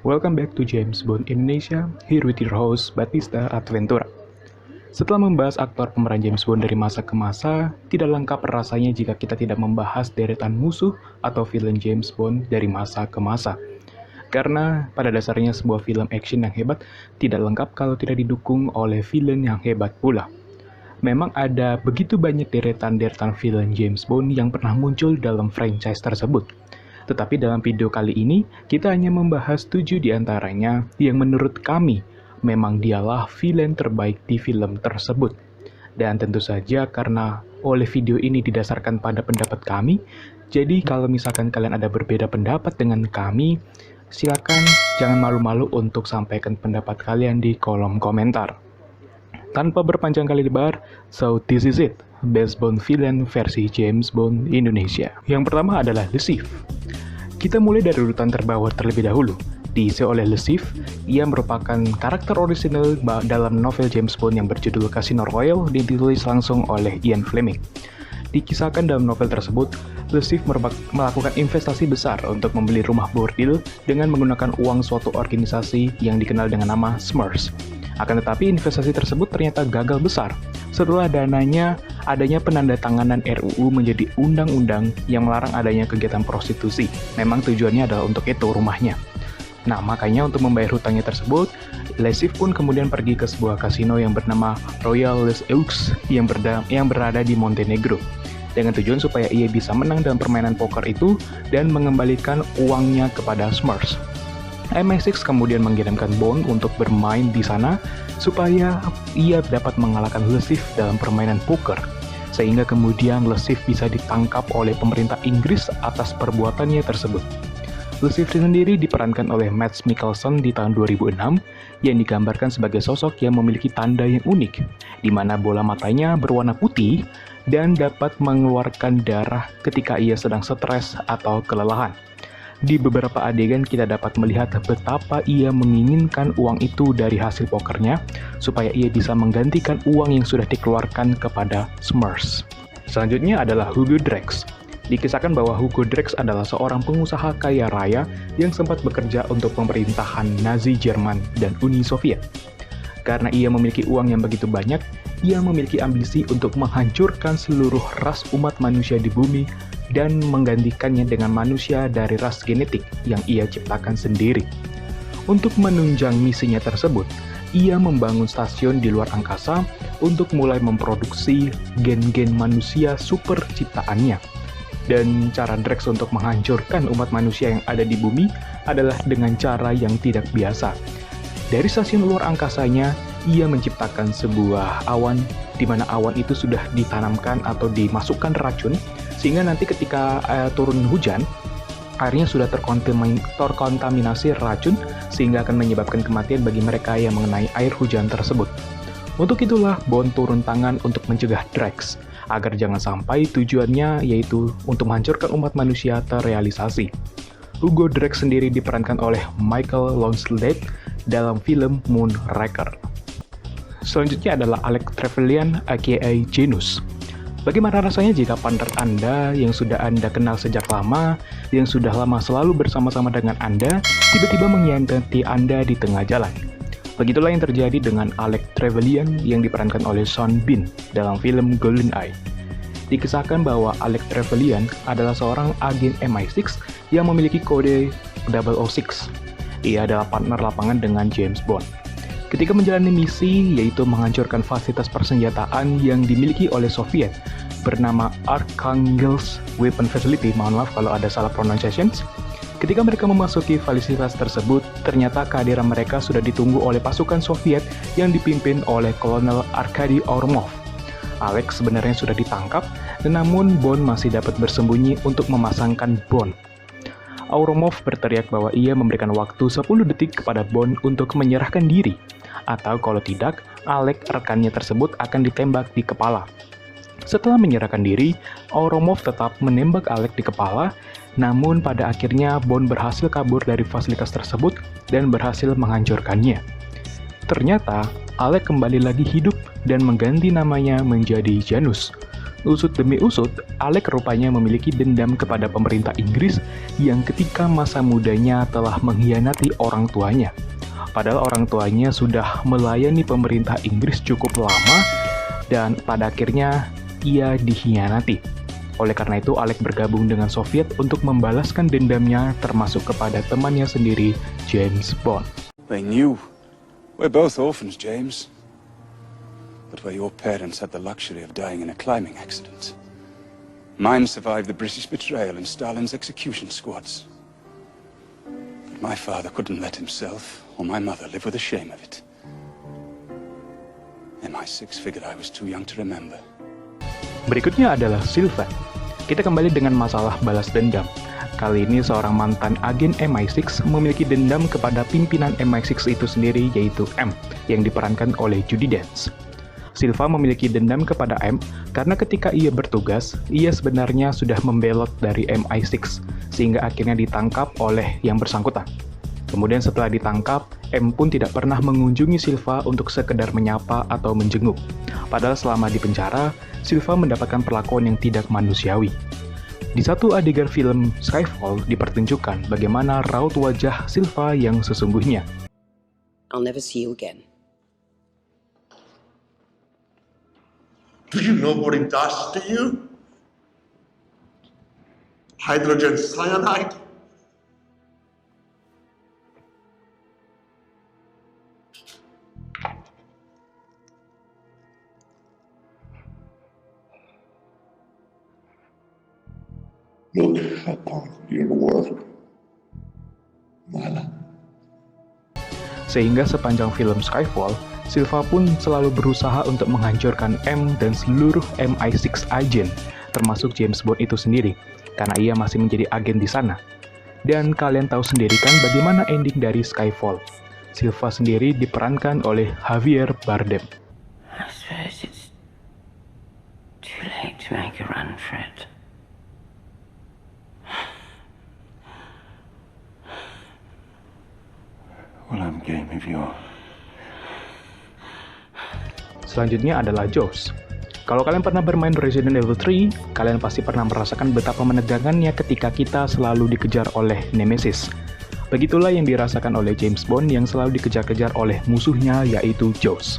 Welcome back to James Bond Indonesia, here with your host Batista Adventura. Setelah membahas aktor pemeran James Bond dari masa ke masa, tidak lengkap rasanya jika kita tidak membahas deretan musuh atau villain James Bond dari masa ke masa. Karena pada dasarnya sebuah film action yang hebat tidak lengkap kalau tidak didukung oleh villain yang hebat pula. Memang ada begitu banyak deretan-deretan villain James Bond yang pernah muncul dalam franchise tersebut. Tetapi dalam video kali ini, kita hanya membahas 7 diantaranya yang menurut kami memang dialah villain terbaik di film tersebut. Dan tentu saja karena oleh video ini didasarkan pada pendapat kami, jadi kalau misalkan kalian ada berbeda pendapat dengan kami, silakan jangan malu-malu untuk sampaikan pendapat kalian di kolom komentar. Tanpa berpanjang kali lebar, so this is it, Best Bond Villain versi James Bond Indonesia. Yang pertama adalah Le Chiffre. Kita mulai dari urutan terbawah terlebih dahulu. Diisi oleh Le Chiffre, ia merupakan karakter orisinal dalam novel James Bond yang berjudul Casino Royale, ditulis langsung oleh Ian Fleming. Dikisahkan dalam novel tersebut, Le Chiffre melakukan investasi besar untuk membeli rumah bordil dengan menggunakan uang suatu organisasi yang dikenal dengan nama Smurfs. Akan tetapi investasi tersebut ternyata gagal besar setelah adanya penandatanganan RUU menjadi undang-undang yang melarang adanya kegiatan prostitusi. Memang tujuannya adalah untuk itu rumahnya. Nah, makanya untuk membayar hutangnya tersebut, Le Chiffre pun kemudian pergi ke sebuah kasino yang bernama Royal LesEux yang berada di Montenegro. Dengan tujuan supaya ia bisa menang dalam permainan poker itu dan mengembalikan uangnya kepada Smurfs. MI6 kemudian mengirimkan Bond untuk bermain di sana supaya ia dapat mengalahkan Le Chiffre dalam permainan poker, sehingga kemudian Le Chiffre bisa ditangkap oleh pemerintah Inggris atas perbuatannya tersebut. Le Chiffre sendiri diperankan oleh Mads Mikkelsen di tahun 2006, yang digambarkan sebagai sosok yang memiliki tanda yang unik, di mana bola matanya berwarna putih dan dapat mengeluarkan darah ketika ia sedang stres atau kelelahan. Di beberapa adegan kita dapat melihat betapa ia menginginkan uang itu dari hasil pokernya supaya ia bisa menggantikan uang yang sudah dikeluarkan kepada Smurfs. Selanjutnya adalah Hugo Drax. Dikisahkan bahwa Hugo Drax adalah seorang pengusaha kaya raya yang sempat bekerja untuk pemerintahan Nazi Jerman dan Uni Soviet. Karena ia memiliki uang yang begitu banyak, ia memiliki ambisi untuk menghancurkan seluruh ras umat manusia di bumi dan menggantikannya dengan manusia dari ras genetik yang ia ciptakan sendiri. Untuk menunjang misinya tersebut, ia membangun stasiun di luar angkasa untuk mulai memproduksi gen-gen manusia super ciptaannya. Dan cara Drax untuk menghancurkan umat manusia yang ada di bumi adalah dengan cara yang tidak biasa. Dari stasiun luar angkasanya, ia menciptakan sebuah awan di mana awan itu sudah ditanamkan atau dimasukkan racun, sehingga nanti ketika turun hujan, airnya sudah terkontaminasi racun, sehingga akan menyebabkan kematian bagi mereka yang mengenai air hujan tersebut. Untuk itulah Bond turun tangan untuk mencegah Drax, agar jangan sampai tujuannya yaitu untuk menghancurkan umat manusia terrealisasi. Hugo Drax sendiri diperankan oleh Michael Lonsdale dalam film Moonraker. Selanjutnya adalah Alec Trevelyan aka Janus. Bagaimana rasanya jika partner Anda yang sudah Anda kenal sejak lama, yang sudah lama selalu bersama-sama dengan Anda, tiba-tiba mengkhianati Anda di tengah jalan? Begitulah yang terjadi dengan Alec Trevelyan yang diperankan oleh Sean Bean dalam film GoldenEye. Dikisahkan bahwa Alec Trevelyan adalah seorang agen MI6 yang memiliki kode 006. Ia adalah partner lapangan dengan James Bond. Ketika menjalani misi, yaitu menghancurkan fasilitas persenjataan yang dimiliki oleh Soviet, bernama Arkhangelsk Weapon Facility, mohon maaf kalau ada salah pronunciations. Ketika mereka memasuki fasilitas tersebut, ternyata kehadiran mereka sudah ditunggu oleh pasukan Soviet yang dipimpin oleh Kolonel Arkady Orlov. Alex sebenarnya sudah ditangkap, namun Bond masih dapat bersembunyi untuk memasangkan bom. Orlov berteriak bahwa ia memberikan waktu 10 detik kepada Bond untuk menyerahkan diri, atau kalau tidak, Alec rekannya tersebut akan ditembak di kepala. Setelah menyerahkan diri, Orlov tetap menembak Alec di kepala, namun pada akhirnya Bond berhasil kabur dari fasilitas tersebut dan berhasil menghancurkannya. Ternyata, Alec kembali lagi hidup dan mengganti namanya menjadi Janus. Usut demi usut, Alec rupanya memiliki dendam kepada pemerintah Inggris yang ketika masa mudanya telah mengkhianati orang tuanya. Padahal orang tuanya sudah melayani pemerintah Inggris cukup lama dan pada akhirnya ia dikhianati. Oleh karena itu, Alec bergabung dengan Soviet untuk membalaskan dendamnya termasuk kepada temannya sendiri, James Bond. They knew. We're both orphans, James. But where your parents had the luxury of dying in a climbing accident, mine survived the British betrayal and Stalin's execution squads. But my father couldn't let himself or my mother live with the shame of it. MI6 figured I was too young to remember. Berikutnya adalah Silva. Kita kembali dengan masalah balas dendam. Kali ini seorang mantan agen MI6 memiliki dendam kepada pimpinan MI6 itu sendiri, yaitu M, yang diperankan oleh Judi Dench. Silva memiliki dendam kepada M karena ketika ia bertugas, ia sebenarnya sudah membelot dari MI6, sehingga akhirnya ditangkap oleh yang bersangkutan. Kemudian setelah ditangkap, M pun tidak pernah mengunjungi Silva untuk sekedar menyapa atau menjenguk. Padahal selama di penjara, Silva mendapatkan perlakuan yang tidak manusiawi. Di satu adegan film Skyfall dipertunjukkan bagaimana raut wajah Silva yang sesungguhnya. I'll never see you again. Do you know what it does to you? Hydrogen cyanide? Look upon your work, Mala. Sehingga sepanjang film Skyfall, Silva pun selalu berusaha untuk menghancurkan M dan seluruh MI6 agent, termasuk James Bond itu sendiri, karena ia masih menjadi agen di sana. Dan kalian tahu sendiri kan bagaimana ending dari Skyfall. Silva sendiri diperankan oleh Javier Bardem. I suppose it's too late to make a run for it. Well, I'm game if you're. Selanjutnya adalah Jaws. Kalau kalian pernah bermain Resident Evil 3, kalian pasti pernah merasakan betapa menegangkannya ketika kita selalu dikejar oleh Nemesis. Begitulah yang dirasakan oleh James Bond yang selalu dikejar-kejar oleh musuhnya, yaitu Jaws.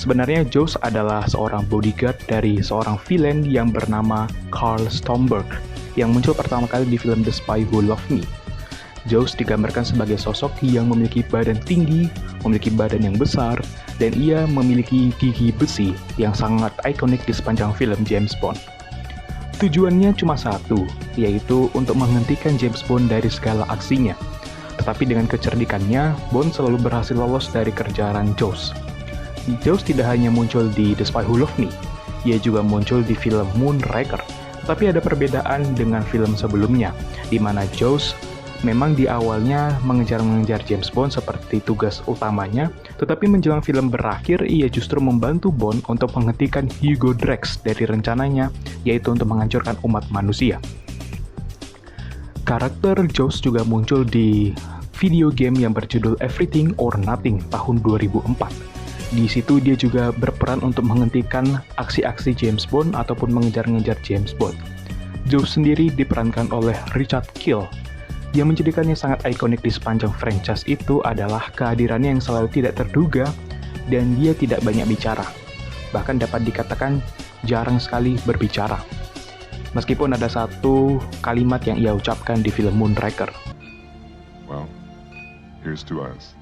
Sebenarnya Jaws adalah seorang bodyguard dari seorang villain yang bernama Carl Stromberg, yang muncul pertama kali di film The Spy Who Loved Me. Jaws digambarkan sebagai sosok yang memiliki badan tinggi, memiliki badan yang besar, dan ia memiliki gigi besi yang sangat ikonik di sepanjang film James Bond. Tujuannya cuma satu, yaitu untuk menghentikan James Bond dari segala aksinya. Tetapi dengan kecerdikannya, Bond selalu berhasil lolos dari kejaran Jaws. Jaws tidak hanya muncul di The Spy Who Loved Me, ia juga muncul di film Moonraker. Tapi ada perbedaan dengan film sebelumnya, di mana Jaws memang di awalnya mengejar James Bond seperti tugas utamanya, tetapi menjelang film berakhir, ia justru membantu Bond untuk menghentikan Hugo Drax dari rencananya, yaitu untuk menghancurkan umat manusia. Karakter Jaws juga muncul di video game yang berjudul Everything or Nothing tahun 2004. Di situ dia juga berperan untuk menghentikan aksi-aksi James Bond ataupun mengejar-ngejar James Bond. Jaws sendiri diperankan oleh Richard Kiel. Yang menjadikannya sangat ikonik di sepanjang franchise itu adalah kehadirannya yang selalu tidak terduga dan dia tidak banyak bicara. Bahkan dapat dikatakan jarang sekali berbicara. Meskipun ada satu kalimat yang ia ucapkan di film Moonraker. Well, here's to us.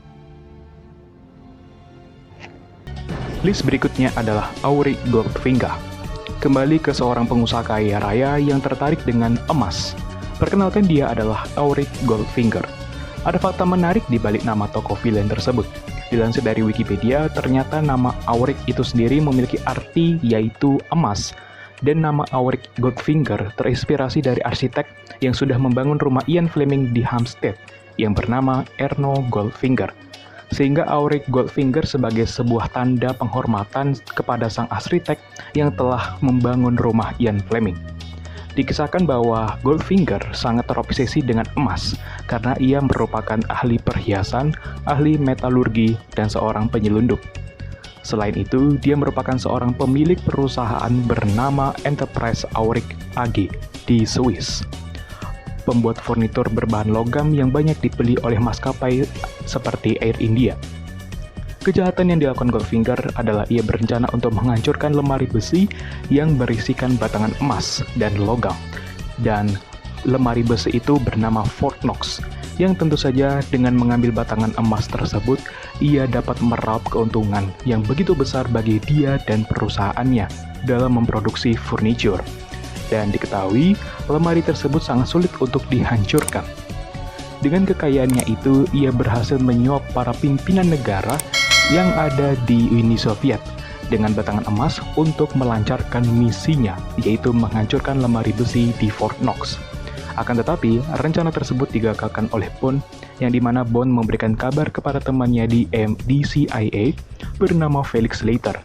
List berikutnya adalah Auric Goldfinger. Kembali ke seorang pengusaha kaya raya yang tertarik dengan emas. Perkenalkan, dia adalah Auric Goldfinger. Ada fakta menarik di balik nama tokoh villain tersebut. Dilansir dari Wikipedia, ternyata nama Auric itu sendiri memiliki arti yaitu emas. Dan nama Auric Goldfinger terinspirasi dari arsitek yang sudah membangun rumah Ian Fleming di Hampstead yang bernama Erno Goldfinger. Sehingga Auric Goldfinger sebagai sebuah tanda penghormatan kepada sang arsitek yang telah membangun rumah Ian Fleming. Dikisahkan bahwa Goldfinger sangat terobsesi dengan emas karena ia merupakan ahli perhiasan, ahli metalurgi, dan seorang penyelundup. Selain itu, dia merupakan seorang pemilik perusahaan bernama Enterprise Auric AG di Swiss, pembuat furnitur berbahan logam yang banyak dibeli oleh maskapai seperti Air India. Kejahatan yang dilakukan Goldfinger adalah ia berencana untuk menghancurkan lemari besi yang berisikan batangan emas dan logam. Dan lemari besi itu bernama Fort Knox, yang tentu saja dengan mengambil batangan emas tersebut, ia dapat meraup keuntungan yang begitu besar bagi dia dan perusahaannya dalam memproduksi furniture. Dan diketahui, lemari tersebut sangat sulit untuk dihancurkan. Dengan kekayaannya itu, ia berhasil menyuap para pimpinan negara yang ada di Uni Soviet dengan batangan emas untuk melancarkan misinya, yaitu menghancurkan lemari besi di Fort Knox. Akan tetapi, rencana tersebut digagalkan oleh Bond, yang dimana Bond memberikan kabar kepada temannya di CIA bernama Felix Leiter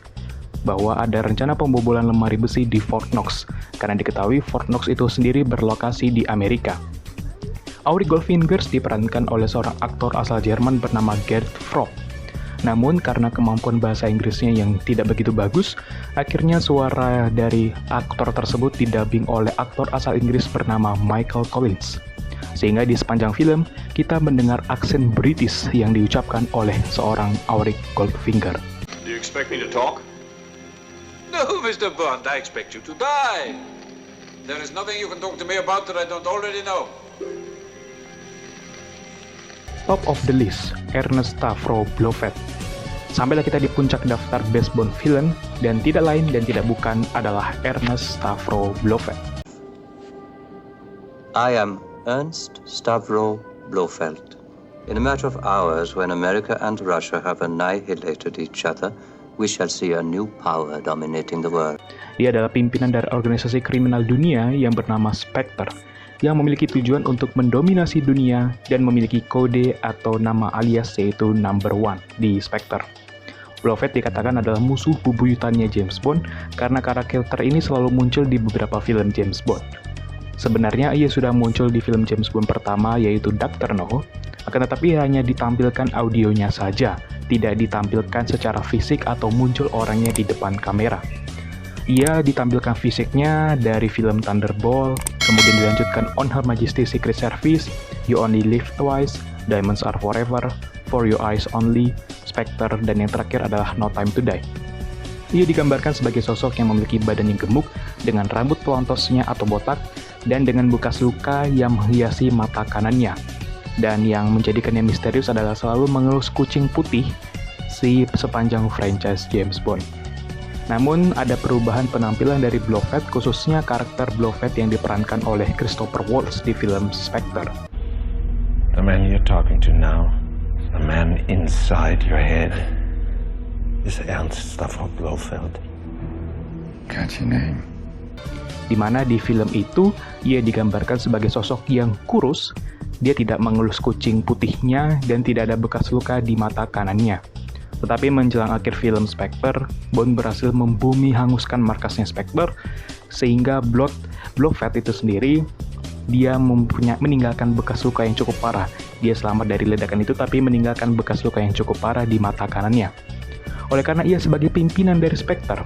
bahwa ada rencana pembobolan lemari besi di Fort Knox, karena diketahui Fort Knox itu sendiri berlokasi di Amerika. Auric Goldfinger diperankan oleh seorang aktor asal Jerman bernama Gerd Fropp. Namun karena kemampuan bahasa Inggrisnya yang tidak begitu bagus, akhirnya suara dari aktor tersebut didubbing oleh aktor asal Inggris bernama Michael Collins. Sehingga di sepanjang film, kita mendengar aksen British yang diucapkan oleh seorang Auric Goldfinger. Do you expect me to talk? No, Mr. Bond, I expect you to die. There is nothing you can talk to me about that I don't already know. Top of the list, Ernest Stavro Blofeld. Sampailah kita di puncak daftar Best Bond Villain, dan tidak lain dan tidak bukan adalah Ernest Stavro Blofeld. I am Ernst Stavro Blofeld. In a matter of hours, when America and Russia have annihilated each other, we shall see a new power dominating the world. Dia adalah pimpinan dari organisasi kriminal dunia yang bernama Spectre, yang memiliki tujuan untuk mendominasi dunia dan memiliki kode atau nama alias yaitu Number One di Spectre. Blofeld dikatakan adalah musuh bebuyutannya James Bond karena karakter ini selalu muncul di beberapa film James Bond. Sebenarnya ia sudah muncul di film James Bond pertama yaitu Dr. No, akan tetapi hanya ditampilkan audionya saja, tidak ditampilkan secara fisik atau muncul orangnya di depan kamera. Ia ditampilkan fisiknya dari film Thunderball, kemudian dilanjutkan On Her Majesty's Secret Service, You Only Live Twice, Diamonds Are Forever, For Your Eyes Only, Spectre, dan yang terakhir adalah No Time to Die. Ia digambarkan sebagai sosok yang memiliki badan yang gemuk, dengan rambut pelontosnya atau botak, dan dengan bekas luka yang menghiasi mata kanannya. Dan yang menjadikannya misterius adalah selalu mengelus kucing putih sepanjang franchise James Bond. Namun, ada perubahan penampilan dari Blofeld, khususnya karakter Blofeld yang diperankan oleh Christopher Waltz di film Spectre. The man you're talking to now, the man inside your head, is Ernst Stavro Blofeld. Catchy name. Di mana di film itu, ia digambarkan sebagai sosok yang kurus, dia tidak mengelus kucing putihnya, dan tidak ada bekas luka di mata kanannya. Tetapi menjelang akhir film Spectre, Bond berhasil membumi hanguskan markasnya Spectre, sehingga Blofeld itu sendiri, dia meninggalkan bekas luka yang cukup parah. Dia selamat dari ledakan itu, tapi meninggalkan bekas luka yang cukup parah di mata kanannya. Oleh karena ia sebagai pimpinan dari Spectre,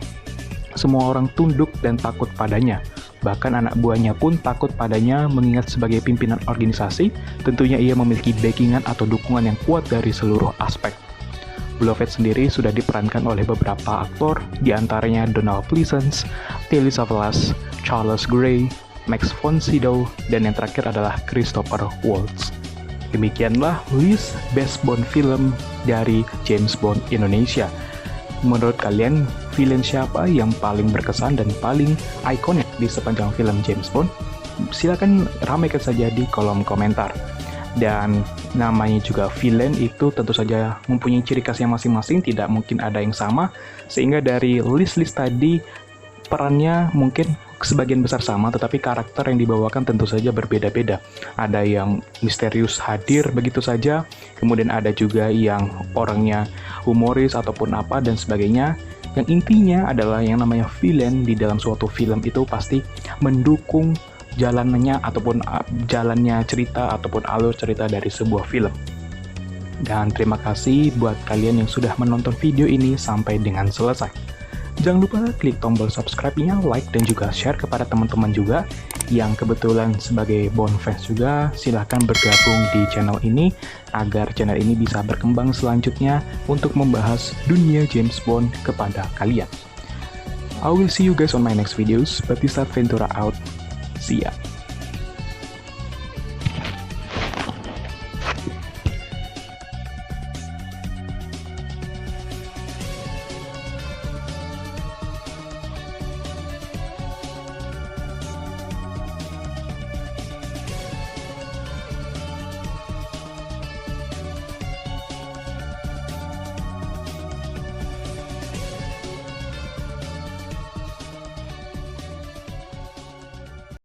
semua orang tunduk dan takut padanya. Bahkan anak buahnya pun takut padanya mengingat sebagai pimpinan organisasi, tentunya ia memiliki backingan atau dukungan yang kuat dari seluruh aspek. Blofeld sendiri sudah diperankan oleh beberapa aktor, diantaranya Donald Pleasence, Telly Savalas, Charles Gray, Max von Sydow, dan yang terakhir adalah Christopher Waltz. Demikianlah list Best Bond Film dari James Bond Indonesia. Menurut kalian, villain siapa yang paling berkesan dan paling ikonik di sepanjang film James Bond? Silakan ramaikan saja di kolom komentar. Dan namanya juga villain itu tentu saja mempunyai ciri khas yang masing-masing, tidak mungkin ada yang sama, sehingga dari list-list tadi perannya mungkin sebagian besar sama, tetapi karakter yang dibawakan tentu saja berbeda-beda. Ada yang misterius hadir begitu saja, kemudian ada juga yang orangnya humoris ataupun apa dan sebagainya. Yang intinya adalah yang namanya villain di dalam suatu film itu pasti mendukung jalannya ataupun jalannya cerita ataupun alur cerita dari sebuah film. Dan terima kasih buat kalian yang sudah menonton video ini sampai dengan selesai. Jangan lupa klik tombol subscribe-nya, like, dan juga share kepada teman-teman juga yang kebetulan sebagai Bond fans juga. Silahkan bergabung di channel ini agar channel ini bisa berkembang selanjutnya untuk membahas dunia James Bond kepada kalian. I will see you guys on my next videos. Batista Ventura out. See ya.